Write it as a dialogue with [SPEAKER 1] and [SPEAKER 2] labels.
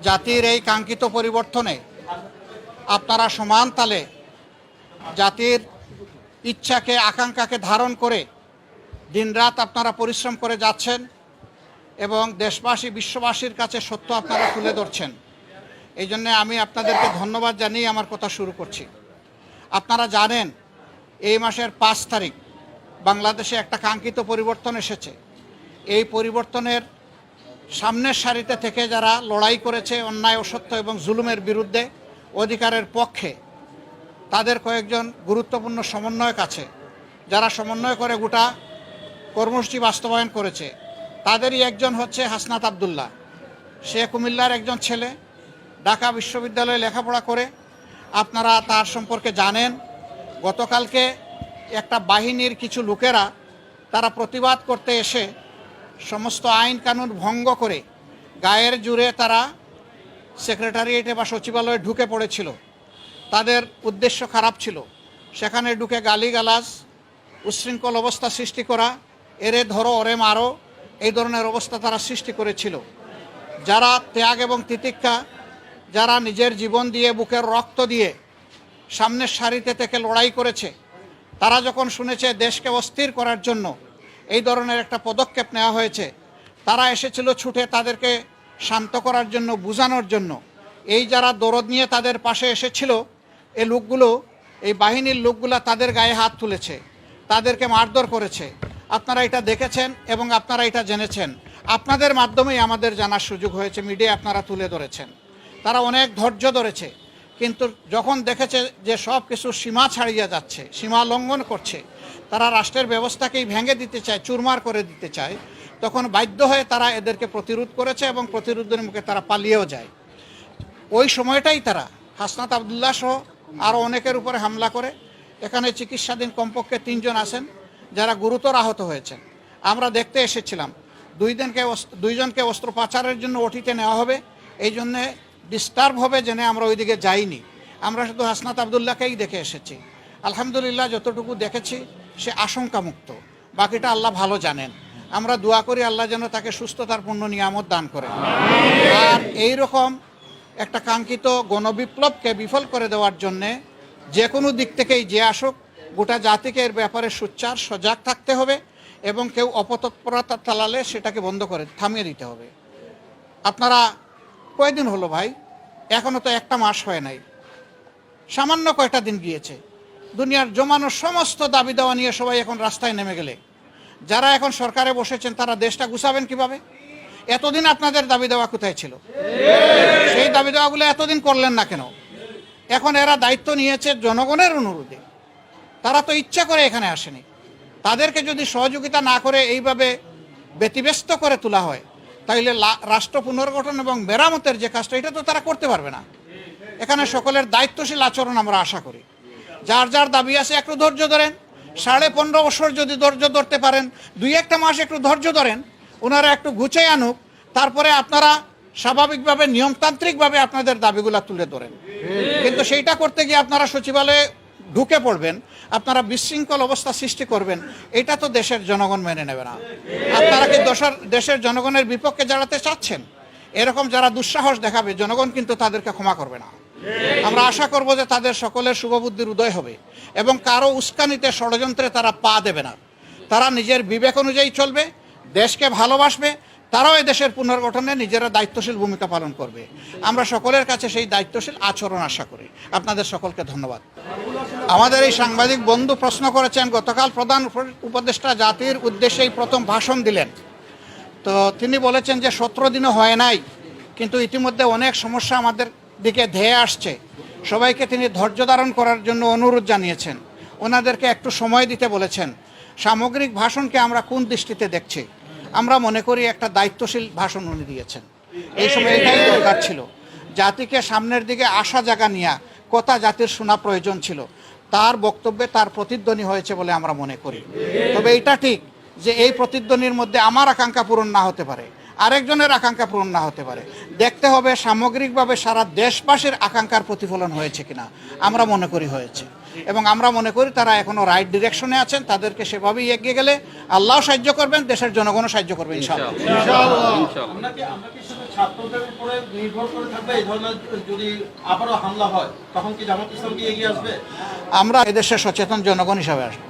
[SPEAKER 1] জাতির এই কাঙ্ক্ষিত পরিবর্তনে আপনারা সমান তালে জাতির ইচ্ছাকে আকাঙ্ক্ষাকে ধারণ করে দিনরাত আপনারা পরিশ্রম করে যাচ্ছেন এবং দেশবাসী বিশ্ববাসীর কাছে সত্য আপনারা তুলে ধরছেন। এই জন্য আমি আপনাদেরকে ধন্যবাদ জানিয়ে আমার কথা শুরু করছি। আপনারা জানেন এই মাসের 5 তারিখ বাংলাদেশে একটা কাঙ্ক্ষিত পরিবর্তন এসেছে। এই পরিবর্তনের সামনের সারিতে থেকে যারা লড়াই করেছে অন্যায় অসত্য এবং জুলুমের বিরুদ্ধে অধিকারের পক্ষে, তাদের কয়েকজন গুরুত্বপূর্ণ সমন্বয়ক আছে যারা সমন্বয় করে গোটা কর্মসূচি বাস্তবায়ন করেছে। তাদেরই একজন হচ্ছে হাসনাত আবদুল্লাহ। সে কুমিল্লার একজন ছেলে, ঢাকা বিশ্ববিদ্যালয়ে লেখাপড়া করে। আপনারা তার সম্পর্কে জানেন। গতকালকে একটা বাহিনীর কিছু লোকেরা তারা প্রতিবাদ করতে এসে সমস্ত আইন কানুন ভঙ্গ করে গায়ের জোরে তারা সেক্রেটারিয়েটে বা সচিবালয়ে ঢুকে পড়েছিল। তাদের উদ্দেশ্য খারাপ ছিল, সেখানে ঢুকে গালিগালাজ, উচ্ছৃঙ্খল অবস্থা সৃষ্টি করা, এরে ধরো ওরে মারো, এই ধরনের অবস্থা তারা সৃষ্টি করেছিল। যারা ত্যাগ এবং তিতিক্ষা, যারা নিজের জীবন দিয়ে বুকের রক্ত দিয়ে সামনের সারিতে থেকে লড়াই করেছে, তারা যখন শুনেছে দেশকে অস্থির করার জন্য এই ধরনের একটা পদক্ষেপ নেওয়া হয়েছে, তারা এসেছিল ছুটে তাদেরকে শান্ত করার জন্য, বোঝানোর জন্য। এই যারা দরদ নিয়ে তাদের পাশে এসেছিল, এই লোকগুলো, এই বাহিনীর লোকগুলো তাদের গায়ে হাত তুলেছে, তাদেরকে মারধর করেছে। আপনারা এটা দেখেছেন এবং আপনারা এটা জেনেছেন। আপনাদের মাধ্যমেই আমাদের জানার সুযোগ হয়েছে, মিডিয়া আপনারা তুলে ধরেছেন। তারা অনেক ধৈর্য ধরেছে, কিন্তু যখন দেখেছে যে সব কিছু সীমা ছাড়িয়ে যাচ্ছে, সীমা লঙ্ঘন করছে, তারা রাষ্ট্রের ব্যবস্থাকেই ভেঙে দিতে চায়, চুরমার করে দিতে চায়, তখন বাধ্য হয়ে তারা এদেরকে প্রতিরোধ করেছে এবং প্রতিরোধের মুখে তারা পালিয়েও যায়। ওই সময়টাই তারা হাসনাত আবদুল্লাহ সহ আরও অনেকের উপরে হামলা করে। এখানে চিকিৎসাধীন কমপক্ষে 3 জন আছেন যারা গুরুতর আহত হয়েছেন। আমরা দেখতে এসেছিলাম। 2 জনকে অস্ত্রোপচারের জন্য ওটিতে নেওয়া হবে, এই জন্যে ডিস্টার্ব হবে জেনে আমরা ওইদিকে যাইনি। আমরা শুধু হাসনাত আবদুল্লাহকেই দেখে এসেছি। আলহামদুলিল্লাহ, যতটুকু দেখেছি সে আশঙ্কামুক্ত, বাকিটা আল্লাহ ভালো জানেন। আমরা দোয়া করি আল্লাহ যেন তাকে সুস্থতার পূর্ণ নিয়ামত দান করেন। আর এই রকম একটা কাঙ্ক্ষিত গণবিপ্লবকে বিফল করে দেওয়ার জন্যে যে কোনো দিক থেকেই যে আসুক, গোটা জাতিকে এর ব্যাপারে সোচ্চার সজাগ থাকতে হবে এবং কেউ অপতৎপরতা চালালে সেটাকে বন্ধ করে থামিয়ে দিতে হবে। আপনারা কয়দিন হলো ভাই? এখনও তো 1টা মাস হয় নাই, সামান্য কয়টা দিন গিয়েছে। দুনিয়ার জমানো সমস্ত দাবি দেওয়া নিয়ে সবাই এখন রাস্তায় নেমে গেলে যারা এখন সরকারে বসেছেন তারা দেশটা গুছাবেন কিভাবে? এতদিন আপনাদের দাবি দেওয়া কোথায় ছিল? সেই দাবি দেওয়াগুলো এতদিন করলেন না কেন? এখন এরা দায়িত্ব নিয়েছে জনগণের অনুরোধে, তারা তো ইচ্ছা করে এখানে আসেনি। তাদেরকে যদি সহযোগিতা না করে এইভাবে ব্যতিব্যস্ত করে তোলা হয়, তাইলে রাষ্ট্র পুনর্গঠন এবং মেরামতের যে কাজটা, এটা তো তারা করতে পারবে না। এখানে সকলের দায়িত্বশীল আচরণ আমরা আশা করি। যার যার দাবি আছে একটু ধৈর্য ধরেন। 15.5 বছর যদি ধৈর্য ধরতে পারেন, 2-1টা মাস একটু ধৈর্য ধরেন, ওনারা একটু গুছিয়ে আনুক, তারপরে আপনারা স্বাভাবিকভাবে নিয়মতান্ত্রিকভাবে আপনাদের দাবিগুলা তুলে ধরেন। কিন্তু সেইটা করতে গিয়ে আপনারা সচিবালয়ে ঢুকে পড়বেন, আপনারা বিশৃঙ্খল অবস্থা সৃষ্টি করবেন, এটা তো দেশের জনগণ মেনে নেবে না। আপনারা কি দেশের জনগণের বিপক্ষে দাঁড়াতে চাচ্ছেন? এরকম যারা দুঃসাহস দেখাবে, জনগণ কিন্তু তাদেরকে ক্ষমা করবে না। আমরা আশা করব যে তাদের সকলের শুভবুদ্ধির উদয় হবে এবং কারো উস্কানিতে, ষড়যন্ত্রে তারা পা দেবে না। তারা নিজের বিবেক অনুযায়ী চলবে, দেশকে ভালোবাসবে, তারাও এই দেশের পুনর্গঠনে নিজেরা দায়িত্বশীল ভূমিকা পালন করবে। আমরা সকলের কাছে সেই দায়িত্বশীল আচরণ আশা করি। আপনাদের সকলকে ধন্যবাদ। আমাদের এই সাংবাদিক বন্ধু প্রশ্ন করেছেন, গতকাল প্রধান উপদেষ্টা জাতির উদ্দেশ্যেই প্রথম ভাষণ দিলেন। তো তিনি বলেছেন যে 17 দিনও হয় নাই, কিন্তু ইতিমধ্যে অনেক সমস্যা আমাদের দিকে ধেয়ে আসছে। সবাইকে তিনি ধৈর্য ধারণ করার জন্য অনুরোধ জানিয়েছেন, ওনাদেরকে একটু সময় দিতে বলেছেন। সামগ্রিক ভাষণকে আমরা কোন দৃষ্টিতে দেখছি? আমরা মনে করি একটা দায়িত্বশীল ভাষণ উনি দিয়েছেন। এই সময় এটাই দরকার ছিল, জাতিকে সামনের দিকে আশা জাগা নিয়ে কথা জাতির শোনা প্রয়োজন ছিল। তার বক্তব্যে তার প্রতিধ্বনি হয়েছে বলে আমরা মনে করি। তবে এটা ঠিক যে এই প্রতিধ্বনির মধ্যে আমার আকাঙ্ক্ষা পূরণ না হতে পারে, আরেকজনের আকাঙ্ক্ষা পূরণ না হতে পারে। দেখতে হবে সামগ্রিকভাবে সারা দেশবাসীর আকাঙ্ক্ষার প্রতিফলন হয়েছে কিনা। আমরা মনে করি হয়েছে এবং আমরা মনে করি তারা এখনো রাইট ডিরেকশনে আছেন। তাদেরকে সেভাবেই এগিয়ে গেলে আল্লাহ সাহায্য করবেন, দেশের জনগণও সাহায্য করবে ইনশাআল্লাহ।
[SPEAKER 2] ছাত্রদের উপরে নির্ভর করে থাকবে এই ধরনের যদি আবারও হামলা হয় তখন কি জামাত ইসলাম কি এগিয়ে আসবে?
[SPEAKER 1] আমরা এদেশের সচেতন জনগণ হিসাবে আসবো।